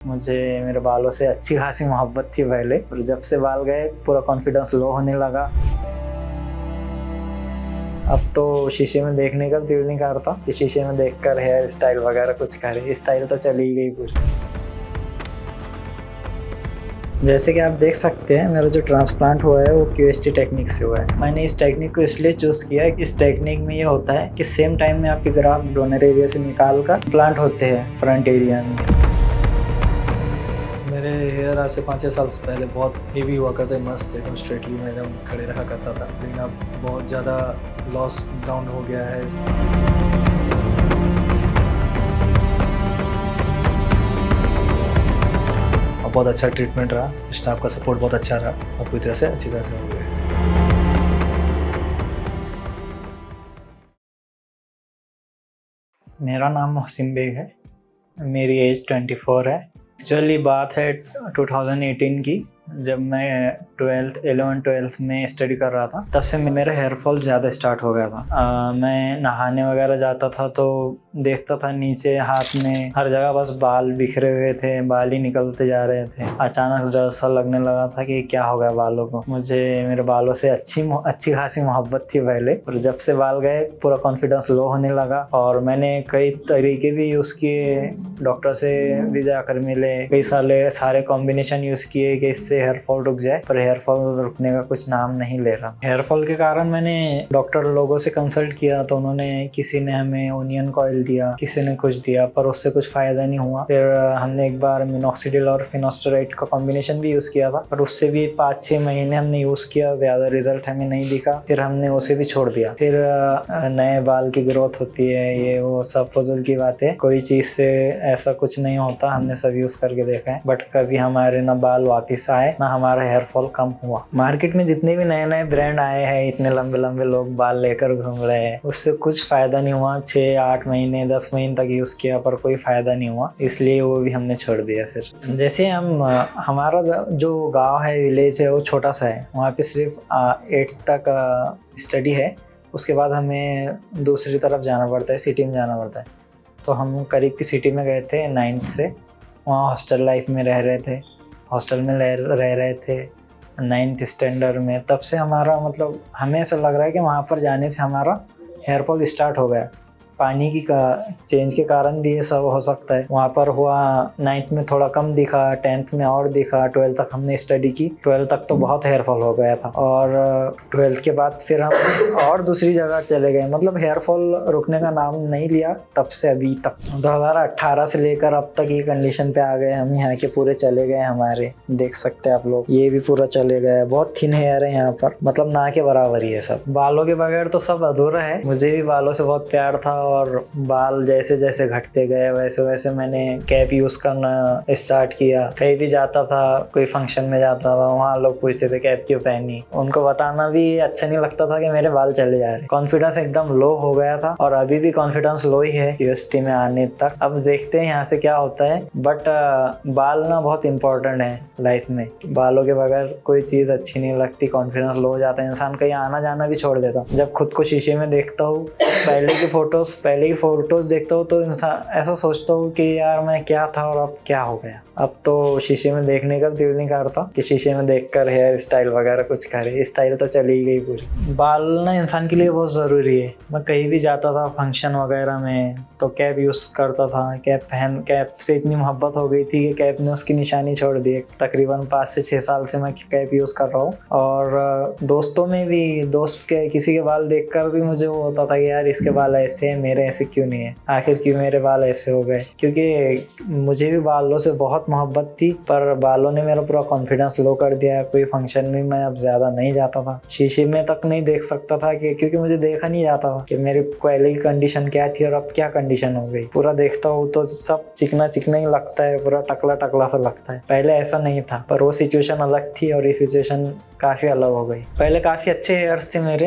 मुझे मेरे बालों से अच्छी खासी मोहब्बत थी पहले, और जब से बाल गए पूरा कॉन्फिडेंस लो होने लगा। अब तो शीशे में देखने का दिल नहीं करता कि शीशे में देखकर हेयर स्टाइल वगैरह कुछ करे। स्टाइल तो चली ही गई पूरी। जैसे कि आप देख सकते हैं, मेरा जो ट्रांसप्लांट हुआ है वो QST टेक्निक से हुआ है। मैंने इस टेक्निक को इसलिए चूज़ किया है कि इस टेक्निक में ये होता है कि सेम टाइम में आपके ग्राफ्ट डोनर एरिया से निकाल कर प्लांट होते हैं फ्रंट एरिया में। मेरे हेयर आज से 5-6 साल पहले बहुत हेवी हुआ करते, मस्त एकदम स्ट्रेटली में एकदम खड़े रखा करता था, लेकिन अब बहुत ज़्यादा लॉस डाउन हो गया है। और बहुत अच्छा ट्रीटमेंट रहा, स्टाफ का सपोर्ट बहुत अच्छा रहा और पूरी तरह से अच्छी तरह से हो गया। मेरा नाम मोहसिन बेग है, मेरी एज 24 है। एक्चुअली बात है 2018 की, जब मैं 11th-12th में स्टडी कर रहा था, तब से मेरा हेयर फॉल ज़्यादा स्टार्ट हो गया था। मैं नहाने वगैरह जाता था तो देखता था नीचे हाथ में हर जगह बस बाल बिखरे हुए थे, बाल ही निकलते जा रहे थे। अचानक डर सा लगने लगा था कि क्या हो गया बालों को। मुझे मेरे बालों से अच्छी खासी मोहब्बत थी पहले, और जब से बाल गए पूरा कॉन्फिडेंस लो होने लगा। और मैंने कई तरीके भी यूज़ किए, डॉक्टर से भी जाकर मिले, कई सारे कॉम्बिनेशन यूज़ किए कि इससे हेयर फॉल रुक जाए, पर हेयर फॉल रुकने का कुछ नाम नहीं ले रहा। हेयर फॉल के कारण मैंने डॉक्टर लोगों से कंसल्ट किया, तो उन्होंने किसी ने हमें ओनियन ऑयल दिया, किसी ने कुछ दिया, पर उससे कुछ फायदा नहीं हुआ। फिर हमने एक बार मिनॉक्सिडिल और फिनोस्टेरॉइड का कॉम्बिनेशन भी यूज़ किया था, पर उससे भी 5-6 महीने हमने यूज़ किया, ज़्यादा रिजल्ट हमें नहीं दिखा। फिर हमने उसे भी छोड़ दिया। फिर नए बाल की ग्रोथ होती है, ये वो सब फजूल की बात है, कोई चीज़ से ऐसा कुछ नहीं होता। हमने सब यूज़ करके देखा है, बट कभी हमारे ना बाल वापस आए ना हमारा हेयर फॉल कम हुआ। मार्केट में जितने भी नए नए ब्रांड आए हैं, इतने लंबे लंबे लोग बाल लेकर घूम रहे हैं, उससे कुछ फ़ायदा नहीं हुआ। 6-8 महीने 10 महीने तक यूज़ किया, पर कोई फ़ायदा नहीं हुआ, इसलिए वो भी हमने छोड़ दिया। फिर जैसे हमारा जो गांव है, विलेज है, वो छोटा सा है। वहाँ पे सिर्फ 8th तक स्टडी है, उसके बाद हमें दूसरी तरफ जाना पड़ता है, सिटी में जाना पड़ता है। तो हम करीब की सिटी में गए थे 9th से, वहाँ हॉस्टल लाइफ में रह रहे थे, हॉस्टल में रह रहे थे 9th स्टैंडर्ड में। तब से हमारा मतलब हमें ऐसा लग रहा है कि वहाँ पर जाने से हमारा हेयर फॉल स्टार्ट हो गया। पानी की चेंज के कारण भी ये सब हो सकता है। वहाँ पर हुआ, 9th में थोड़ा कम दिखा, 10th में और दिखा, 12th तक हमने स्टडी की। 12th तक तो बहुत हेयर फॉल हो गया था, और 12th के बाद फिर हम और दूसरी जगह चले गए। मतलब हेयर फॉल रुकने का नाम नहीं लिया तब से अभी तक। 2018 से लेकर अब तक ये कंडीशन पे आ गए हम। यहाँ के पूरे चले गए हमारे, देख सकते हैं आप लोग, ये भी पूरा चले गए। बहुत थिन हेयर है यहाँ पर, मतलब ना के बराबर ही है सब। बालों के बगैर तो सब अधूरा है। मुझे भी बालों से बहुत प्यार था, और बाल जैसे जैसे घटते गए वैसे वैसे मैंने कैप यूज़ करना स्टार्ट किया। कहीं भी जाता था, कोई फंक्शन में जाता था, वहाँ लोग पूछते थे कैप क्यों पहनी। उनको बताना भी अच्छा नहीं लगता था कि मेरे बाल चले जा रहे। कॉन्फिडेंस एकदम लो हो गया था, और अभी भी कॉन्फिडेंस लो ही है QST में आने तक। अब देखते हैं यहाँ से क्या होता है। बट बाल ना बहुत इंपॉर्टेंट है लाइफ में। बालों के बगैर कोई चीज़ अच्छी नहीं लगती। कॉन्फिडेंस लो हो जाता है, इंसान कहीं आना जाना भी छोड़ देता। जब खुद को शीशे में देखता हूँ, पहले की फ़ोटोज़ देखता हूँ, तो इंसान ऐसा सोचता हूँ कि यार मैं क्या था और अब क्या हो गया। अब तो शीशे में देखने का दिल नहीं करता कि शीशे में देखकर हेयर स्टाइल वगैरह कुछ करे। स्टाइल तो चली ही गई पूरी। बाल ना इंसान के लिए बहुत ज़रूरी है। मैं कहीं भी जाता था फंक्शन वगैरह में, तो कैप यूज़ करता था। कैप से इतनी मोहब्बत हो गई थी कि कैप ने उसकी निशानी छोड़ दी। तकरीबन 5 से 6 साल से मैं कैप यूज़ कर रहा हूँ। और दोस्तों में भी, दोस्त के किसी के बाल देखकर भी मुझे वो होता था कि यार इसके बाल ऐसे हैं, मेरे ऐसे क्यों नहीं है, आखिर क्यों मेरे बाल ऐसे हो गए। क्योंकि मुझे भी बालों से बहुत मोहब्बत थी, पर बालों ने मेरा पूरा कॉन्फिडेंस लो कर दिया। कोई फंक्शन में मैं अब ज़्यादा नहीं जाता था, शीशे में तक नहीं देख सकता था क्योंकि मुझे देखा नहीं जाता था कि मेरी पहले की कंडीशन क्या थी और अब क्या कंडीशन हो गई। पूरा देखता हूँ तो सब चिकना चिकना ही लगता है, पूरा टकला टकला सा लगता है। पहले ऐसा नहीं था, पर वो सिचुएशन अलग थी और ये सिचुएशन काफ़ी अलग हो गई। पहले काफ़ी अच्छे हेयर्स थे मेरे।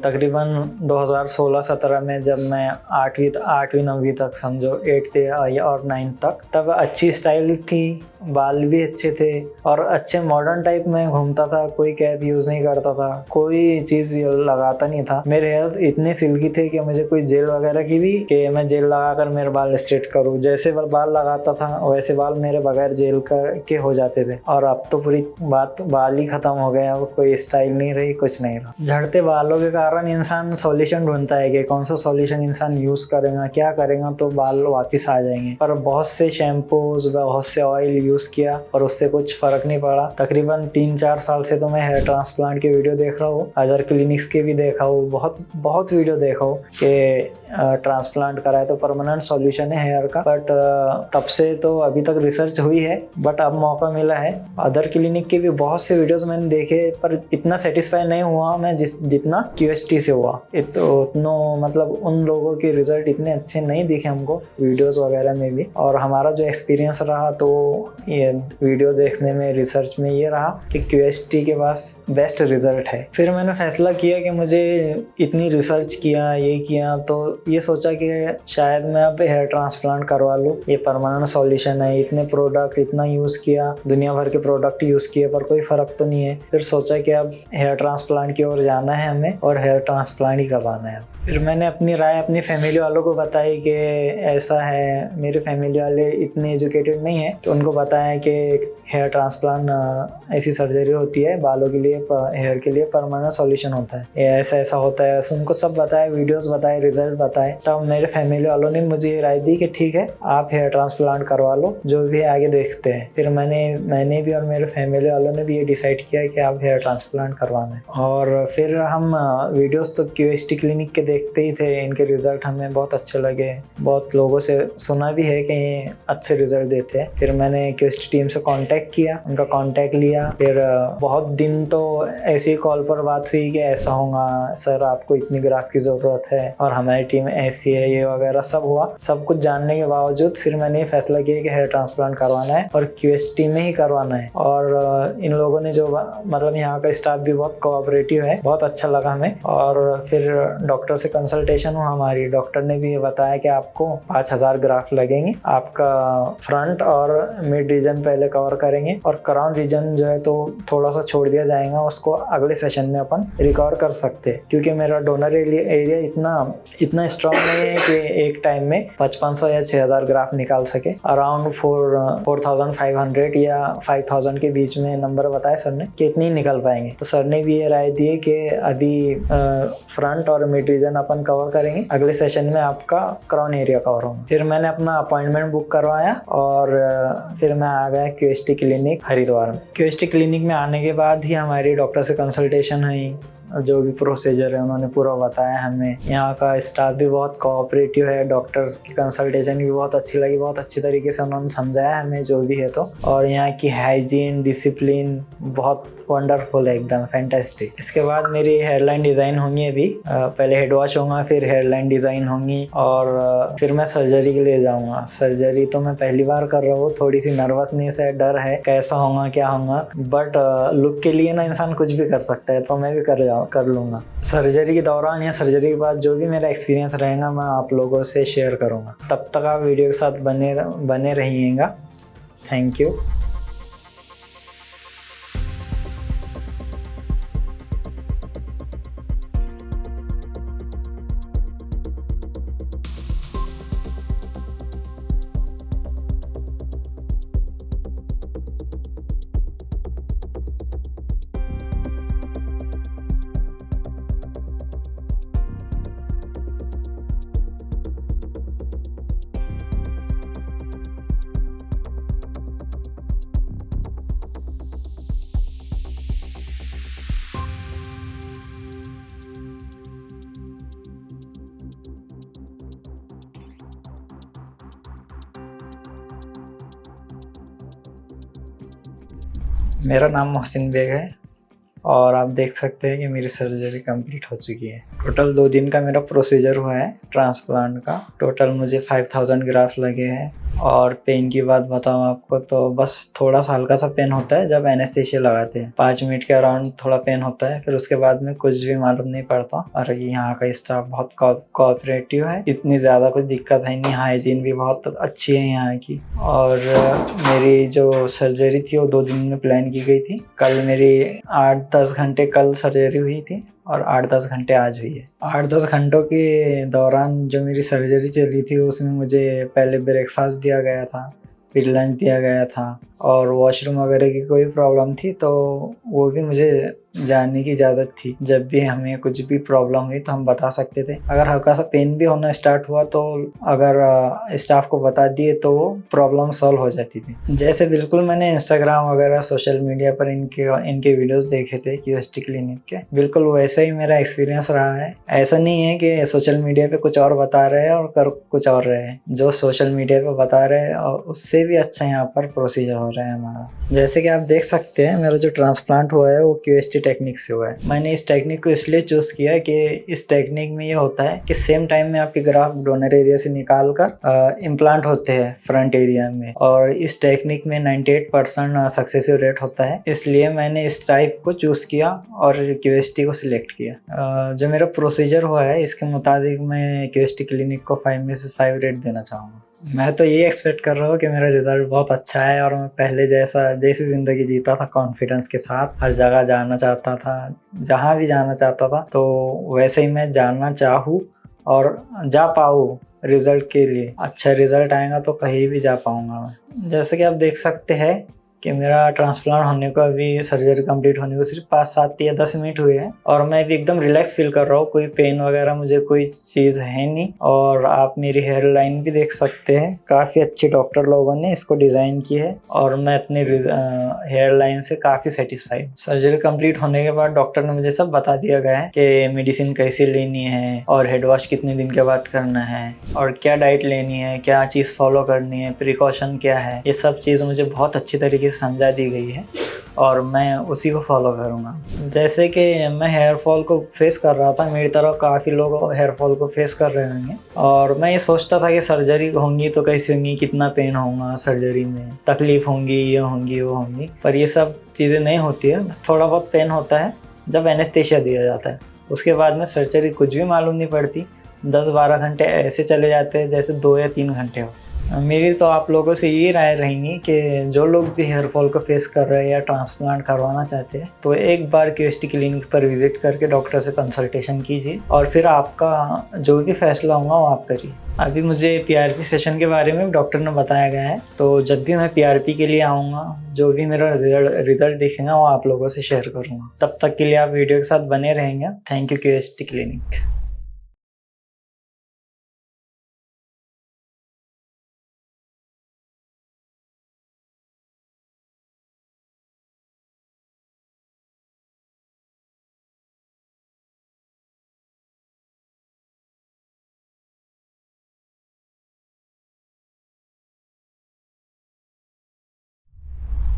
तकरीबन 2016-17 में, जब मैं 8वीं 9वीं तक, समझो 8th और 9th तक, तब अच्छी स्टाइल थी। बाल भी अच्छे थे और अच्छे मॉडर्न टाइप में घूमता था, कोई कैप यूज़ नहीं करता था, कोई चीज़ लगाता नहीं था। मेरे हेयर इतने सिल्की थे कि मुझे कोई जेल वगैरह की भी कि मैं जेल लगाकर मेरे बाल स्ट्रेट करूँ, जैसे बाल लगाता था वैसे बाल मेरे बगैर जेल के हो जाते थे। और अब तो पूरी बाल ही खत्म हो गए, अब कोई स्टाइल नहीं रही, कुछ नहीं रहा। झड़ते बालों के कारण इंसान सॉल्यूशन ढूंढता है कि कौन सा सॉल्यूशन इंसान यूज़ करेगा, क्या करेगा तो बाल वापस आ जाएंगे। पर बहुत से शैम्पूज, बहुत से ऑयल यूज़ किया और उससे कुछ फ़र्क नहीं पड़ा। तकरीबन 3-4 साल से तो मैं हेयर ट्रांसप्लांट की वीडियो देख रहा हूँ, अदर क्लिनिक्स के भी देखा हूँ, बहुत वीडियो देखा हूँ कि ट्रांसप्लांट कराए तो परमानेंट सॉल्यूशन है हेयर का। बट तब से तो अभी तक रिसर्च हुई है, बट अब मौका मिला है। अदर क्लिनिक के भी बहुत से वीडियोस मैंने देखे, पर इतना सेटिस्फाई नहीं हुआ मैं जितना QST से हुआ। उतना मतलब उन लोगों के रिजल्ट इतने अच्छे नहीं दिखे हमको वीडियोस वगैरह में भी। और हमारा जो एक्सपीरियंस रहा तो ये वीडियो देखने में, रिसर्च में ये रहा कि QST के पास बेस्ट रिजल्ट है। फिर मैंने फैसला किया कि मुझे इतनी रिसर्च किया, ये किया, तो ये सोचा कि शायद मैं अब हेयर ट्रांसप्लांट करवा लूँ, ये परमानेंट सॉल्यूशन है। इतने प्रोडक्ट इतना यूज़ किया, दुनिया भर के प्रोडक्ट यूज़ किए, पर कोई फ़र्क तो नहीं है। फिर सोचा कि अब हेयर ट्रांसप्लांट की ओर जाना है हमें और हेयर ट्रांसप्लांट ही करवाना है। फिर मैंने अपनी राय अपनी फैमिली वालों को बताई कि ऐसा है। मेरे फैमिली वाले इतने एजुकेटेड नहीं है, तो उनको बताया कि हेयर ट्रांसप्लांट ऐसी सर्जरी होती है बालों के लिए, हेयर के लिए परमानेंट सॉल्यूशन होता है, ऐसा होता है। उनको सब बताया, वीडियोस बताए, रिजल्ट बताए। तब मेरे फैमिली वालों ने मुझे ये राय दी कि ठीक है आप हेयर ट्रांसप्लांट करवा लो, जो भी है आगे देखते हैं। फिर मैंने भी और मेरे फैमिली वालों ने भी ये डिसाइड किया कि आप हेयर ट्रांसप्लांट करवाना है। और फिर हम वीडियोस तो QST क्लिनिक के देखते ही थे, इनके रिजल्ट हमें बहुत अच्छे लगे, बहुत लोगों से सुना भी है कि ये अच्छे रिजल्ट देते हैं। फिर मैंने QST टीम से कांटेक्ट किया, उनका कांटेक्ट लिया। फिर बहुत दिन तो ऐसे ही कॉल पर बात हुई कि ऐसा होगा सर, आपको इतनी ग्राफ की ज़रूरत है और हमारी टीम ऐसी है, ये वगैरह सब हुआ। सब कुछ जानने के बावजूद फिर मैंने ये फैसला किया कि हेयर ट्रांसप्लांट करवाना है और QST में ही करवाना है। और इन लोगों ने जो मतलब यहाँ का स्टाफ भी बहुत कोऑपरेटिव है, बहुत अच्छा लगा हमें। और फिर डॉक्टर से कंसल्टेशन हुआ हमारी, डॉक्टर ने भी ये बताया कि आपको 5000 ग्राफ लगेंगे। आपका फ्रंट और मिड रीजन पहले कवर करेंगे और क्राउन रीजन जो है तो थोड़ा सा छोड़ दिया जाएगा, उसको अगले सेशन में अपन रिकवर कर सकते हैं। क्योंकि मेरा डोनर एरिया इतना स्ट्रॉन्ग नहीं है कि एक टाइम में 5500 या 6000 ग्राफ निकाल सके। अराउंड 4500 या 5000 के बीच में नंबर बताए सर ने कि इतनी निकल पाएंगे। तो सर ने भी ये राय दी है कि अभी फ्रंट और मिड रीजन अपन कवर करेंगे, अगले सेशन में आपका क्राउन एरिया कवर होगा। फिर मैंने अपना अपॉइंटमेंट बुक करवाया और फिर मैं आ गया QST क्लिनिक हरिद्वार में। QST क्लिनिक में आने के बाद ही हमारी डॉक्टर से कंसल्टेशन हुई, जो भी प्रोसीजर है उन्होंने पूरा बताया हमें। यहाँ का स्टाफ भी बहुत कोऑपरेटिव है, डॉक्टर्स की कंसल्टेशन भी बहुत अच्छी लगी, बहुत अच्छी तरीके से उन्होंने समझाया हमें जो भी है तो। और यहाँ की हाइजीन, डिसिप्लिन बहुत वंडरफुल है, एकदम फैंटास्टिक। इसके बाद मेरी हेयरलाइन डिज़ाइन होंगी अभी, पहले हेड वॉश होगा, फिर हेयरलाइन डिज़ाइन होंगी और फिर मैं सर्जरी के लिए जाऊँगा। सर्जरी तो मैं पहली बार कर रहा हूँ, थोड़ी सी नर्वसनेस है, डर है कैसा होगा क्या होगा, बट लुक के लिए ना इंसान कुछ भी कर सकता है, तो मैं भी कर लूँगा। सर्जरी के दौरान या सर्जरी के बाद जो भी मेरा एक्सपीरियंस रहेगा मैं आप लोगों से शेयर करूँगा। तब तक आप वीडियो के साथ बने रहिएगा। Thank you. मेरा नाम मोहसिन बेग है और आप देख सकते हैं कि मेरी सर्जरी कंप्लीट हो चुकी है। टोटल 2 दिन का मेरा प्रोसीजर हुआ है ट्रांसप्लांट का। टोटल मुझे 5000 ग्राफ लगे हैं और पेन की बात बताऊँ आपको तो बस थोड़ा सा हल्का सा पेन होता है जब एनेस्थीसिया लगाते हैं। 5 मिनट के अराउंड थोड़ा पेन होता है, फिर उसके बाद में कुछ भी मालूम नहीं पड़ता। और यहाँ का स्टाफ बहुत कोऑपरेटिव है, इतनी ज़्यादा कुछ दिक्कत है नहीं। हाइजीन भी बहुत अच्छी है यहाँ की। और मेरी जो सर्जरी थी वो 2 दिन में प्लान की गई थी। कल मेरी 8-10 घंटे कल सर्जरी हुई थी और 8-10 घंटे आज हुई है। 8-10 घंटों के दौरान जो मेरी सर्जरी चली थी उसमें मुझे पहले ब्रेकफास्ट दिया गया था, फिर लंच दिया गया था, और वॉशरूम वगैरह की कोई प्रॉब्लम थी तो वो भी मुझे जानने की इजाज़त थी। जब भी हमें कुछ भी प्रॉब्लम हुई तो हम बता सकते थे। अगर हल्का सा पेन भी होना स्टार्ट हुआ तो अगर स्टाफ को बता दिए तो वो प्रॉब्लम सॉल्व हो जाती थी। जैसे बिल्कुल मैंने इंस्टाग्राम वगैरह सोशल मीडिया पर इनके वीडियोस देखे थे क्यूएसटी क्लिनिक के, बिल्कुल वैसे ही मेरा एक्सपीरियंस रहा है। ऐसा नहीं है कि सोशल मीडिया पे कुछ और बता रहे हैं और कर कुछ और रहे हैं। जो सोशल मीडिया पे बता रहे हैं और उससे भी अच्छा यहाँ पर प्रोसीजर हो रहा है हमारा। जैसे कि आप देख सकते हैं मेरा जो ट्रांसप्लांट हुआ है वो क्यूएसटी टेक्निक से हुआ है। मैंने इस टेक्निक को इसलिए चूज़ किया कि इस टेक्निक में ये होता है कि सेम टाइम में आपके ग्राफ्ट डोनर एरिया से निकाल कर इम्प्लांट होते हैं फ्रंट एरिया में, और इस टेक्निक में 98% सक्सेसिव रेट होता है। इसलिए मैंने इस टाइप को चूज़ किया और क्यूएसटी को सिलेक्ट किया। जो मेरा प्रोसीजर हुआ है इसके मुताबिक मैं क्यूएसटी क्लिनिक को 5 में से 5 रेट देना चाहूँगा। मैं तो ये एक्सपेक्ट कर रहा हूँ कि मेरा रिज़ल्ट बहुत अच्छा है और मैं पहले जैसी ज़िंदगी जीता था कॉन्फिडेंस के साथ, हर जगह जाना चाहता था, जहाँ भी जाना चाहता था, तो वैसे ही मैं जाना चाहूँ और जा पाऊँ। रिज़ल्ट के लिए अच्छा रिज़ल्ट आएगा तो कहीं भी जा पाऊँगा मैं। जैसे कि आप देख सकते हैं कि मेरा ट्रांसप्लांट होने को अभी सर्जरी कंप्लीट होने को सिर्फ 5, 7 या 10 मिनट हुए हैं और मैं अभी एकदम रिलैक्स फील कर रहा हूँ। कोई पेन वगैरह मुझे कोई चीज़ है नहीं। और आप मेरी हेयर लाइन भी देख सकते हैं, काफ़ी अच्छे डॉक्टर लोगों ने इसको डिज़ाइन की है और मैं अपनी हेयर लाइन से काफ़ी सेटिस्फाइड। सर्जरी कंप्लीट होने के बाद डॉक्टर ने मुझे सब बता दिया गया है कि मेडिसिन कैसे लेनी है और हेड वॉश कितने दिन के बाद करना है और क्या डाइट लेनी है, क्या चीज़ फॉलो करनी है, प्रिकॉशन क्या है। ये सब चीज़ मुझे बहुत अच्छी तरीके से समझा दी गई है और मैं उसी को फॉलो करूँगा। जैसे कि मैं हेयर फॉल को फेस कर रहा था, मेरी तरह काफ़ी लोग हेयर फॉल को फेस कर रहे होंगे और मैं ये सोचता था कि सर्जरी होंगी तो कैसी होंगी, कितना पेन होगा सर्जरी में, तकलीफ़ होंगी, ये होंगी वो होंगी, पर ये सब चीज़ें नहीं होती है। थोड़ा बहुत पेन होता है जब एनेस्थीसिया दिया जाता है, उसके बाद में सर्जरी कुछ भी मालूम नहीं पड़ती। 10-12 घंटे ऐसे चले जाते हैं जैसे 2 या 3 घंटे हो। मेरी तो आप लोगों से ये राय रहेंगी कि जो लोग भी हेयर फॉल को फेस कर रहे हैं या ट्रांसप्लांट करवाना चाहते हैं तो एक बार क्यूएसटी क्लिनिक पर विजिट करके डॉक्टर से कंसल्टेशन कीजिए और फिर आपका जो भी फैसला होगा वो आप करिए। अभी मुझे पीआरपी सेशन के बारे में डॉक्टर ने बताया गया है, तो जब भी मैं पीआरपी के लिए आऊँगा, जो भी मेरा रिजल्ट दिखेगा वो आप लोगों से शेयर करूँगा। तब तक के लिए आप वीडियो के साथ बने रहेंगे। Thank you क्यूएसटी clinic.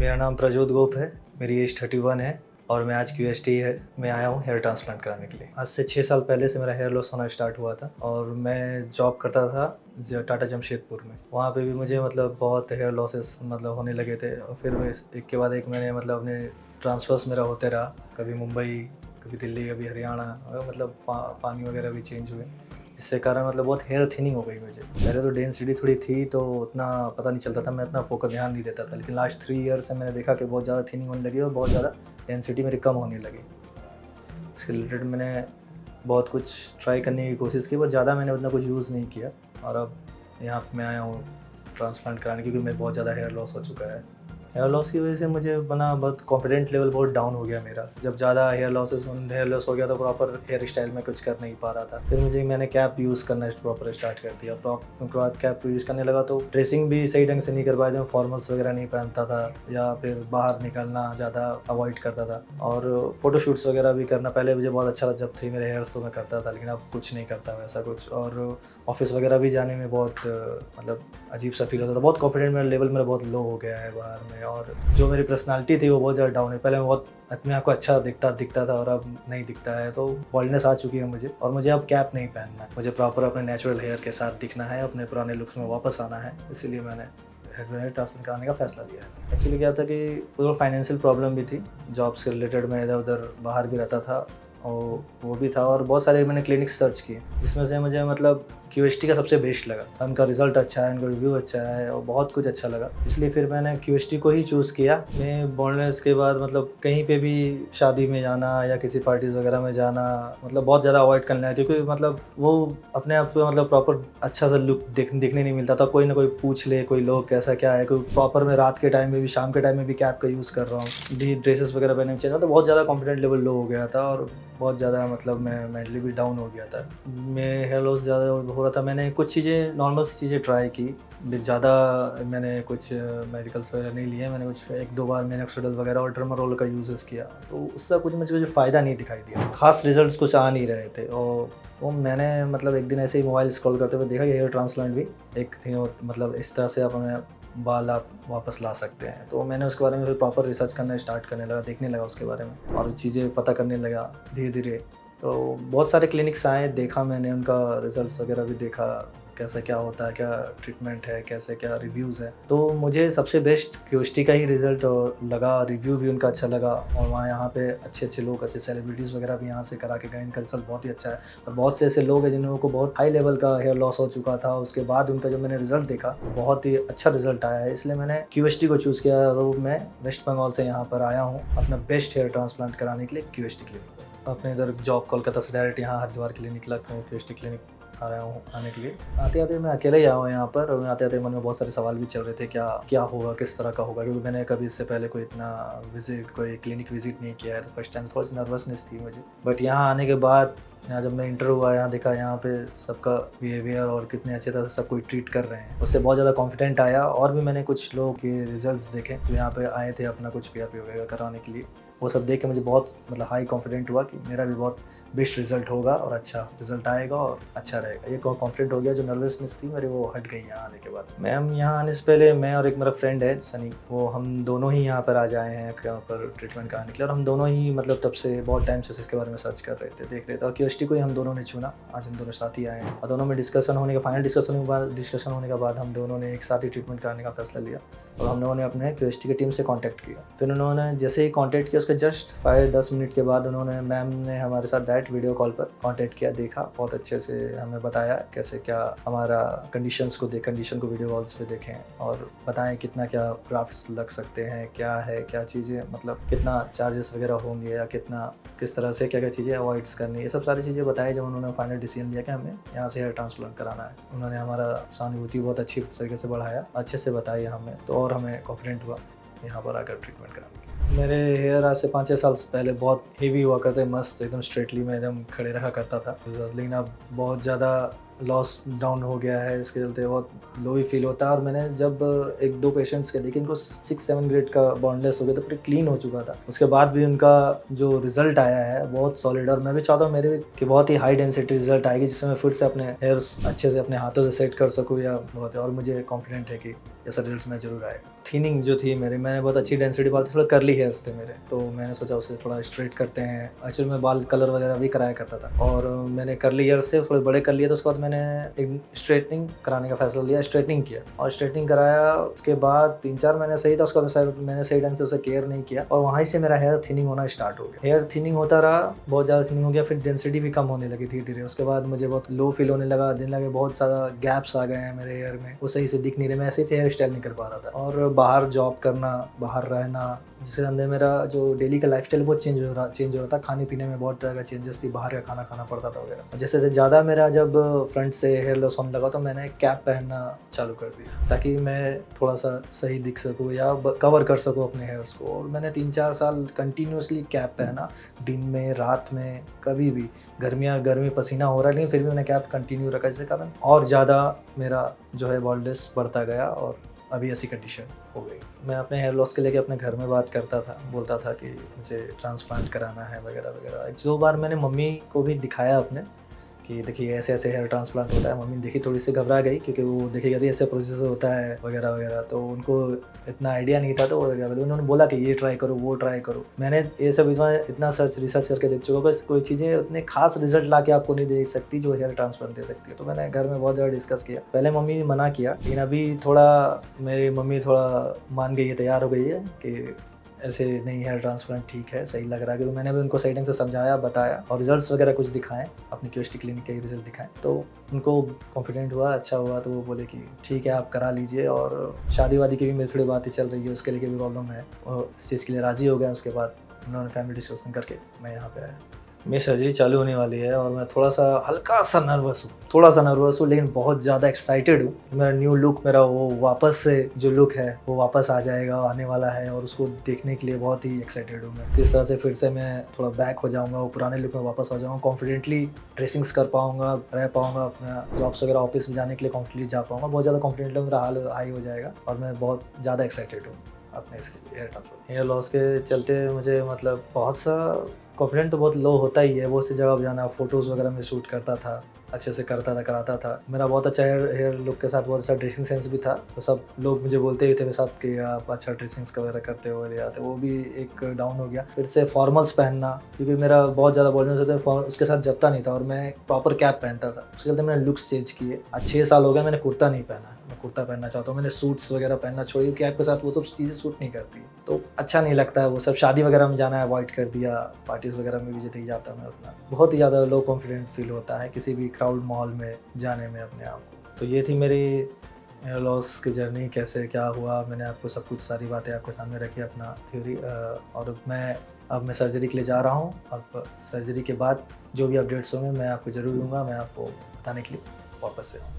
मेरा नाम प्रजोत गोप है, मेरी एज 31 है और मैं आज क्यूएसटी में आया हूँ हेयर ट्रांसप्लांट कराने के लिए। आज से 6 साल पहले से मेरा हेयर लॉस होना स्टार्ट हुआ था और मैं जॉब करता था टाटा जमशेदपुर में। वहाँ पे भी मुझे मतलब बहुत हेयर लॉसेस मतलब होने लगे थे और फिर मैं एक के बाद एक मैंने मतलब अपने ट्रांसफ़र्स मेरा होते रहा, कभी मुंबई, कभी दिल्ली, कभी हरियाणा, मतलब पानी वगैरह भी चेंज हुए, इससे कारण मतलब बहुत हेयर थिनिंग हो गई मुझे। पहले तो डेंसिटी थोड़ी थी तो उतना पता नहीं चलता था, मैं उतना फोकस ध्यान नहीं देता था, लेकिन लास्ट 3 ईयर से मैंने देखा कि बहुत ज़्यादा थिनिंग होने लगी और बहुत ज़्यादा डेंसिटी मेरी कम होने लगी। इसके रिलेटेड मैंने बहुत कुछ ट्राई करने की कोशिश की, पर ज़्यादा मैंने उतना कुछ यूज़ नहीं किया और अब यहाँ पर मैं आया हूँ ट्रांसप्लांट कराने, क्योंकि मेरा बहुत ज़्यादा हेयर लॉस हो चुका है। हेयर लॉस की वजह से मुझे बना बहुत कॉन्फिडेंट लेवल बहुत डाउन हो गया मेरा। जब ज़्यादा हेयर लॉस हो गया तो प्रॉपर हेयर स्टाइल में कुछ कर नहीं पा रहा था। फिर मैंने कैप यूज़ करना प्रॉपर स्टार्ट कर दिया। उसके बाद कैप यूज़ करने लगा तो ड्रेसिंग भी सही ढंग से नहीं कर पाया, जो फॉर्मल्स वगैरह नहीं पहनता था या फिर बाहर निकलना ज़्यादा अवॉइड करता था। और फ़ोटोशूट्स वगैरह भी करना पहले मुझे बहुत अच्छा जब थे मेरे हेयर्स तो मैं करता था, लेकिन अब कुछ नहीं करता वैसा कुछ। और ऑफिस वगैरह भी जाने में बहुत मतलब अजीब सा फील होता था, बहुत कॉन्फिडेंट मेरा लेवल मेरा बहुत लो हो गया है बाहर में। और जो मेरी पर्सनालिटी थी वो बहुत ज़्यादा डाउन है। पहले मैं बहुत अपने आप को अच्छा दिखता था और अब नहीं दिखता है, तो बॉल्डनेस आ चुकी है मुझे और मुझे अब कैप नहीं पहनना है। मुझे प्रॉपर अपने नेचुरल हेयर के साथ दिखना है, अपने पुराने लुक्स में वापस आना है, इसीलिए मैंने हेयर ट्रांसप्लांट कराने का फैसला लिया है। एक्चुअली क्या था कि थोड़ा फाइनेंशियल प्रॉब्लम भी थी, जॉब से रिलेटेड मैं इधर उधर बाहर भी रहता था और वो भी था, और बहुत सारे मैंने क्लिनिक सर्च किए जिसमें से मुझे मतलब QST का सबसे बेस्ट लगा। उनका रिजल्ट अच्छा है, उनका रिव्यू अच्छा है और बहुत कुछ अच्छा लगा, इसलिए फिर मैंने QST को ही चूज़ किया। मैं बॉन्डलेस के बाद मतलब कहीं पे भी शादी में जाना या किसी पार्टीज़ वगैरह में जाना मतलब बहुत ज़्यादा अवॉइड करना है, क्योंकि मतलब वो अपने आप को मतलब प्रॉपर अच्छा सा लुक दिखने नहीं मिलता था। कोई ना कोई पूछ ले, कोई लोग कैसा क्या है, कोई प्रॉपर मैं रात के टाइम में भी शाम के टाइम में भी कैप का यूज़ कर रहा हूँ, भी ड्रेसेस वगैरह पहनने में चाहिए, तो बहुत ज़्यादा कॉन्फिडेंट लेवल लो हो गया था और बहुत ज़्यादा मतलब मैं मेंटली भी डाउन हो गया था। मैं हेयर लॉस ज़्यादा हो रहा था। मैंने कुछ चीज़ें नॉर्मल सी चीज़ें ट्राई की, ज़्यादा मैंने कुछ मेडिकल्स वगैरह नहीं लिए। मैंने कुछ 1-2 बार मिनोक्सिडिल वगैरह और ट्रेमाडोल का यूज़ किया, तो उससे कुछ मुझे फ़ायदा नहीं दिखाई दिया, खास रिजल्ट्स कुछ आ नहीं रहे थे। और वो मैंने मतलब एक दिन ऐसे ही मोबाइल स्क्रॉल करते हुए देखा कि हेयर ट्रांसप्लांट भी एक थी, और मतलब इस तरह से अपने बाल आप वापस ला सकते हैं। तो मैंने उसके बारे में फिर प्रॉपर रिसर्च करना स्टार्ट करने लगा, देखने लगा उसके बारे में और चीज़ें पता करने लगा धीरे धीरे। तो बहुत सारे क्लिनिक्स आए, देखा मैंने, उनका रिजल्ट्स वगैरह भी देखा, कैसा क्या होता है, क्या ट्रीटमेंट है, कैसे क्या रिव्यूज़ है। तो मुझे सबसे बेस्ट QST का ही रिज़ल्ट लगा, रिव्यू भी उनका अच्छा लगा, और वहाँ यहाँ पे अच्छे लोग, अच्छे सेलिब्रिटीज़ वगैरह भी यहाँ से करा के गए, इनका रिज़ल्ट बहुत ही अच्छा है। और बहुत से ऐसे लोग हैं जिन लोगों को बहुत हाई लेवल का हेयर लॉस हो चुका था, उसके बाद उनका जब मैंने रिज़ल्ट देखा बहुत ही अच्छा रिज़ल्ट आया है, इसलिए मैंने QST को चूज़ किया और मैं वेस्ट बंगाल से यहाँ पर आया हूँ अपना बेस्ट हेयर ट्रांसप्लांट कराने के लिए QST क्लिनिक। अपने इधर जॉब कोलकाता से डायरेक्ट यहाँ हरिद्वार के लिए निकला, QST क्लिनिक आ रहा हूँ आने के लिए। आते आते मैं अकेले ही आया हूँ यहाँ पर, और आते आते मन में बहुत सारे सवाल भी चल रहे थे, क्या होगा, किस तरह का होगा, क्योंकि मैंने कभी इससे पहले कोई क्लिनिक विजिट नहीं किया है, तो फर्स्ट टाइम थोड़ी सी नर्वसनेस थी मुझे। बट यहाँ आने के बाद, यहाँ जब मैं इंटर हुआ, यहाँ देखा यहाँ पे सबका बिहेवियर और कितने अच्छे तरह से सब कोई ट्रीट कर रहे हैं, उससे बहुत ज़्यादा कॉन्फिडेंट आया। और भी मैंने कुछ लोगों के रिजल्ट्स देखे जो यहाँ पे आए थे अपना कुछ PRP वगैरह कराने के लिए, वो सब देख के मुझे बहुत मतलब हाई कॉन्फिडेंट हुआ कि मेरा भी बहुत बेस्ट रिजल्ट होगा और अच्छा रिजल्ट आएगा और अच्छा रहेगा। ये कॉन्फिडेंट हो गया, जो नर्वसनेस थी मेरी वो हट गई यहाँ आने के बाद। मैम यहाँ आने से पहले मैं और एक मेरा फ्रेंड है सनी, वो हम दोनों ही यहाँ पर आ जाए हैं यहाँ पर ट्रीटमेंट कराने के लिए, और हम दोनों ही मतलब तब से बहुत टाइम से इसके बारे में सर्च कर रहे थे, देख रहे थे, और QST को ही हम दोनों ने चुना। आज हम दोनों साथ ही आए हैं और दोनों में फाइनल डिस्कशन होने के बाद हम दोनों ने एक साथ ही ट्रीटमेंट कराने का फैसला लिया, और हम लोगों ने अपने QST की टीम से कॉन्टैक्ट किया। फिर उन्होंने जैसे ही कॉन्टैक्ट किया उसके जस्ट 5-10 मिनट के बाद उन्होंने, मैम ने हमारे साथ डायरेक्ट वीडियो कॉल पर कॉन्टैक्ट किया, देखा, बहुत अच्छे से हमें बताया कैसे क्या हमारा कंडीशन को वीडियो कॉल्स पे देखें, और बताएं कितना क्या ग्राफ्ट्स लग सकते हैं, क्या है क्या चीज़ें, मतलब कितना चार्जेस वगैरह होंगे, या किस तरह से क्या चीज़ें अवॉइड्स करनी है, ये सब सारी चीज़ें बताई। जब उन्होंने फाइनल डिसीजन लिया कि हमें यहाँ से हेयर ट्रांसप्लांट कराना है, उन्होंने हमारा सहानुभूति बहुत अच्छी तरीके से बढ़ाया, अच्छे से बताई हमें, तो और हमें कॉन्फिडेंट हुआ यहाँ पर आकर ट्रीटमेंट कराने के। मेरे हेयर आज से 5-6 साल पहले बहुत हेवी हुआ करते, मस्त एकदम स्ट्रेटली में एकदम खड़े रखा करता था, लेकिन अब बहुत ज़्यादा लॉस डाउन हो गया है, इसके चलते बहुत लो ही फील होता है। और मैंने जब 1-2 पेशेंट्स के देखे, इनको 6-7 ग्रेड का बॉन्डलेस हो गया, तो पूरी क्लीन हो चुका था, उसके बाद भी उनका जो रिजल्ट आया है बहुत सॉलिड। और मैं भी चाहता हूँ मेरे कि बहुत ही हाई डेंसिटी रिजल्ट आएगी, जिससे मैं फिर से अपने हेयर्स अच्छे से अपने हाथों से सेट कर सकूँ, या बहुत, और मुझे कॉन्फिडेंट है कि ऐसा रिजल्ट में जरूर आएगा। थिनिंग जो थी मैंने बहुत अच्छी डेंसिटी बाल, थोड़ा कर्ली हेयर्स थे मेरे, तो मैंने सोचा उसे थोड़ा स्ट्रेट करते हैं। एक्चुअली मैं बाल कलर वगैरह भी कराया करता था, और मैंने कर्ली हेयर्स थे थोड़े बड़े कर लिए, तो उसके बाद मैंने एक स्ट्रेटनिंग कराने का फैसला लिया, स्ट्रेटनिंग किया, और स्ट्रेटनिंग कराया। उसके बाद 3-4 महीने सही था, उसके बाद मैंने सही ढंग से उसे केयर नहीं किया, और वहीं से मेरा हेयर थिनिंग होना स्टार्ट हो गया। हेयर थिनिंग होता रहा, बहुत ज़्यादा थिनिंग हो गया, फिर डेंसिटी भी कम होने लगी धीरे धीरे। उसके बाद मुझे बहुत लो फील होने लगा, दिन लगे बहुत ज़्यादा गैप्स आ गए हैं मेरे हेयर में, वो सही से दिख नहीं रहे, मैं ऐसे ही हेयर स्टाइल नहीं कर पा रहा था। और बाहर जॉब करना, बाहर रहना, जिसके अंदर मेरा जो डेली का लाइफस्टाइल बहुत चेंज हो रहा था, खाने पीने में बहुत तरह का चेंजेस थी, बाहर का खाना खाना पड़ता था वगैरह। जैसे ज़्यादा मेरा जब फ्रंट से हेयर लॉस होने लगा, तो मैंने कैप पहनना चालू कर दिया, ताकि मैं थोड़ा सा सही दिख सकूँ या कवर कर सकूँ अपने हेयर्स को। और मैंने 3-4 साल कंटिन्यूसली कैप पहना, दिन में, रात में, कभी भी। गर्मी पसीना हो रहा है, लेकिन फिर भी मैंने कैप कंटिन्यू रखा, जिसके कारण और ज़्यादा मेरा जो है बॉल्डनेस बढ़ता गया, और अभी ऐसी कंडीशन हो गई। मैं अपने हेयर लॉस के लेके अपने घर में बात करता था, बोलता था कि मुझे ट्रांसप्लांट कराना है वगैरह वगैरह। 1-2 बार मैंने मम्मी को भी दिखाया अपने, कि देखिए ऐसे ऐसे हेयर ट्रांसप्लांट होता है। मम्मी देखी थोड़ी सी घबरा गई क्योंकि वो देखी अरे ऐसे प्रोसेस होता है वगैरह वगैरह, तो उनको इतना आइडिया नहीं था। तो वो क्या बोले, उन्होंने बोला कि ये ट्राई करो वो ट्राई करो। मैंने ये सब इतना रिसर्च करके देख चुका, बस कोई चीज़ें उतने खास रिजल्ट ला के आपको नहीं दे सकती जो हेयर ट्रांसप्लांट दे सकती है। तो मैंने घर में बहुत ज़्यादा डिस्कस किया। पहले मम्मी ने मना किया, लेकिन अभी थोड़ा मेरी मम्मी थोड़ा मान गई है, तैयार हो गई है कि ऐसे नहीं, हेयर ट्रांसप्लांट ठीक है, सही लग रहा है। क्योंकि मैंने भी उनको सही ढंग से समझाया, बताया और रिजल्ट्स वगैरह कुछ दिखाएं, अपनी क्यूएसटी क्लिनिक के रिजल्ट दिखाएं, तो उनको कॉन्फिडेंट हुआ, अच्छा हुआ। तो वो बोले कि ठीक है आप करा लीजिए। और शादी वादी की भी मेरी थोड़ी बातें चल रही है, उसके लिए भी प्रॉब्लम है, और इस चीज़ के लिए राज़ी हो गया। उसके बाद उन्होंने फैमिली डिस्कशन करके मैं यहाँ पे आया। मेरी सर्जरी चालू होने वाली है और मैं थोड़ा सा हल्का सा नर्वस हूँ, लेकिन बहुत ज़्यादा एक्साइटेड हूँ। मेरा न्यू लुक, मेरा वो वापस से जो लुक है वो वापस आ जाएगा, आने वाला है, और उसको देखने के लिए बहुत ही एक्साइटेड हूँ मैं। किस तरह से फिर से मैं थोड़ा बैक हो जाऊँगा, वो पुराने लुक में वापस आ जाऊँगा, कॉन्फिडेंटली ड्रेसिंग्स कर पाऊँगा, रह पाऊँगा, अपना जॉब्स वगैरह ऑफिस में जाने के लिए कॉन्फिडेंटली जा पाऊँगा। बहुत ज़्यादा कॉन्फिडेंटली मेरा हाल हाई हो जाएगा और मैं बहुत ज़्यादा एक्साइटेड हूँ अपने इसके हेयर ट्रांसफर। हेयर लॉस के चलते मुझे मतलब बहुत सा कॉन्फिडेंट तो बहुत लो होता ही है। बहुत सी जगह जाना, फ़ोटोज़ वगैरह में शूट करता था, अच्छे से करता था, कराता था। मेरा बहुत अच्छा हेयर लुक के साथ बहुत अच्छा ड्रेसिंग सेंस भी था। तो सब लोग मुझे बोलते ही थे मेरे साथ कि आप अच्छा ड्रेसिंग्स वगैरह करते हो या, तो वो भी एक डाउन हो गया। फिर से फॉर्मल्स पहनना, क्योंकि मेरा बहुत ज़्यादा बॉडी में उसके साथ जमता नहीं था और मैं प्रॉपर कैप पहनता था। उसके चलते मैंने लुक्स चेंज किए। आज 6 साल हो गए मैंने कुर्ता नहीं पहना है। मैं कुर्ता पहनना चाहता हूँ। मैंने सूट्स वगैरह पहनना छोड़ी, कैप के साथ वो सब चीज़ें सूट नहीं करती, तो अच्छा नहीं लगता है वो सब। शादी वगैरह में जाना है अवॉइड कर दिया, पार्टीज़ वगैरह में भी जब जाता मैं अपना बहुत ही ज़्यादा लो कॉन्फिडेंट फील होता है किसी भी क्राउड माहौल में जाने में अपने आप को। तो ये थी मेरी हेयर लॉस की जर्नी, कैसे क्या हुआ। मैंने आपको सब कुछ सारी बातें आपके सामने रखी, अपना थ्योरी। और अब मैं सर्जरी के लिए जा रहा हूँ। अब सर्जरी के बाद जो भी अपडेट्स होंगे मैं आपको ज़रूर दूँगा, मैं आपको बताने के लिए वापस से आऊँ।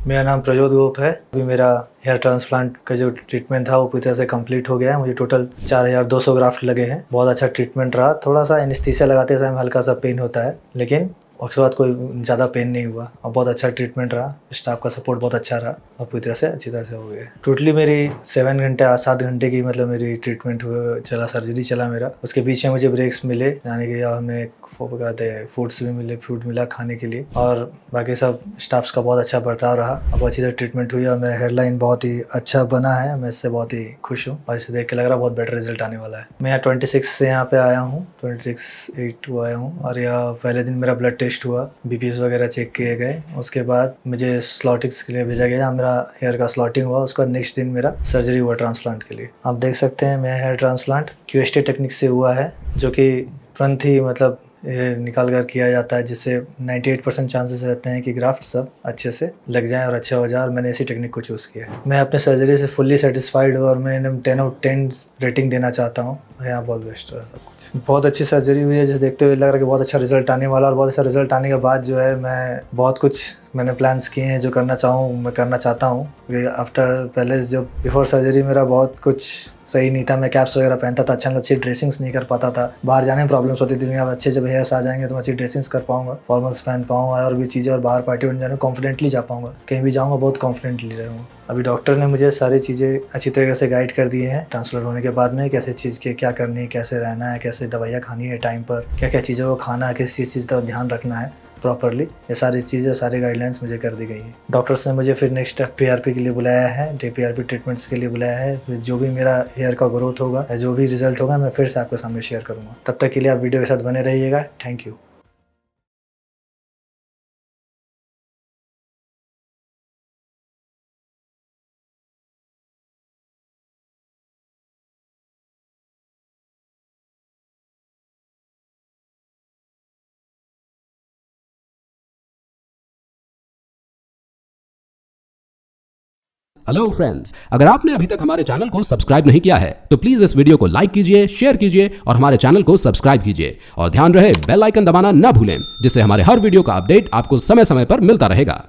मेरा नाम प्रजोत गोप है। अभी मेरा हेयर ट्रांसप्लांट का जो ट्रीटमेंट था वो पूरी तरह से कंप्लीट हो गया है। मुझे टोटल 4200 ग्राफ्ट लगे हैं। बहुत अच्छा ट्रीटमेंट रहा। थोड़ा सा एनेस्थीसिया लगाते समय हल्का सा पेन होता है, लेकिन उसके बाद कोई ज़्यादा पेन नहीं हुआ और बहुत अच्छा ट्रीटमेंट रहा। स्टाफ का सपोर्ट बहुत अच्छा रहा और पूरी तरह से अच्छी तरह से हो गया। टोटली मेरी 7 घंटे की मतलब मेरी ट्रीटमेंट चला, सर्जरी चला मेरा। उसके बीच में मुझे ब्रेक्स मिले, यानी कि हमें कहते हैं फूड्स भी मिले, फूड मिला खाने के लिए, और बाकी सब स्टाफ्स का बहुत अच्छा बर्ताव रहा। अब अच्छी तरह ट्रीटमेंट हुई और मेरा हेयर लाइन बहुत ही अच्छा बना है। मैं इससे बहुत ही खुश हूँ और इसे देख के लग रहा है बहुत बेटर रिजल्ट आने वाला है। मैं यहाँ 26 से यहाँ पे आया हूँ, 26/8 आया हूँ और यह पहले दिन मेरा ब्लड टेस्ट हुआ, बीपीएस वगैरह चेक किए गए। उसके बाद मुझे स्लॉटिंग्स के लिए भेजा गया। मेरा हेयर का स्लॉटिंग हुआ, उसका नेक्स्ट दिन मेरा सर्जरी हुआ ट्रांसप्लांट के लिए। आप देख सकते हैं मेरा हेयर ट्रांसप्लांट क्यूएसटी टेक्निक से हुआ है, जो कि तुरंत ही मतलब ये निकाल कर किया जाता है, जिससे 98% चांसेस रहते हैं कि ग्राफ्ट सब अच्छे से लग जाएं और अच्छा हो जाए, और मैंने इसी टेक्निक को चूज़ किया है। मैं अपने सर्जरी से फुल्ली सेटिस्फाइड हूँ और मैं 10/10 रेटिंग देना चाहता हूँ। यहाँ बहुत बेस्ट रहा सब कुछ। बहुत अच्छी सर्जरी हुई है, जिसे देखते हुए लग रहा है कि बहुत अच्छा रिजल्ट आने वाला, और बहुत अच्छा रिजल्ट आने के बाद जो है मैं बहुत कुछ मैंने प्लान्स किए हैं जो मैं करना चाहता हूँ। पहले जब बिफोर सर्जरी मेरा बहुत कुछ सही नहीं था। मैं कैप्स वगैरह पहनता था, अच्छी ड्रेसिंग्स नहीं कर पाता था, बाहर जाने में प्रॉब्लम्स होती थी। अब अच्छे जब हेयर्स आ जाएंगे तो मैं अच्छी ड्रेसिंग्स कर पाऊंगा, फॉर्मल्स पहन पाऊंगा और भी चीज़ें, और बाहर पार्टी में जाने कॉन्फिडेंटली जा पाऊंगा। कहीं भी जाऊँगा बहुत कॉन्फिडेंटली रहूँगा। अभी डॉक्टर ने मुझे सारी चीज़ें अच्छी तरीके से गाइड कर दी हैं ट्रांसप्लांट होने के बाद में, कैसे चीज़ के क्या करनी है, कैसे रहना है, कैसे दवाइयाँ खानी है टाइम पर, क्या क्या चीज़ों को खाना है, किस चीज़ का ध्यान रखना है प्रॉपरली। ये सारी चीज़ें, सारी गाइडलाइंस मुझे कर दी गई हैं। डॉक्टर्स ने मुझे फिर नेक्स्ट पीआरपी के लिए बुलाया है, पीआरपी ट्रीटमेंट्स के लिए बुलाया है। जो भी मेरा हेयर का ग्रोथ होगा, जो भी रिजल्ट होगा, मैं फिर से आपके सामने शेयर करूँगा। तब तक के लिए आप वीडियो के साथ बने रहिएगा। Thank you. हेलो फ्रेंड्स, अगर आपने अभी तक हमारे चैनल को सब्सक्राइब नहीं किया है तो प्लीज इस वीडियो को लाइक कीजिए, शेयर कीजिए और हमारे चैनल को सब्सक्राइब कीजिए और ध्यान रहे बेल आइकन दबाना ना भूलें, जिससे हमारे हर वीडियो का अपडेट आपको समय समय पर मिलता रहेगा।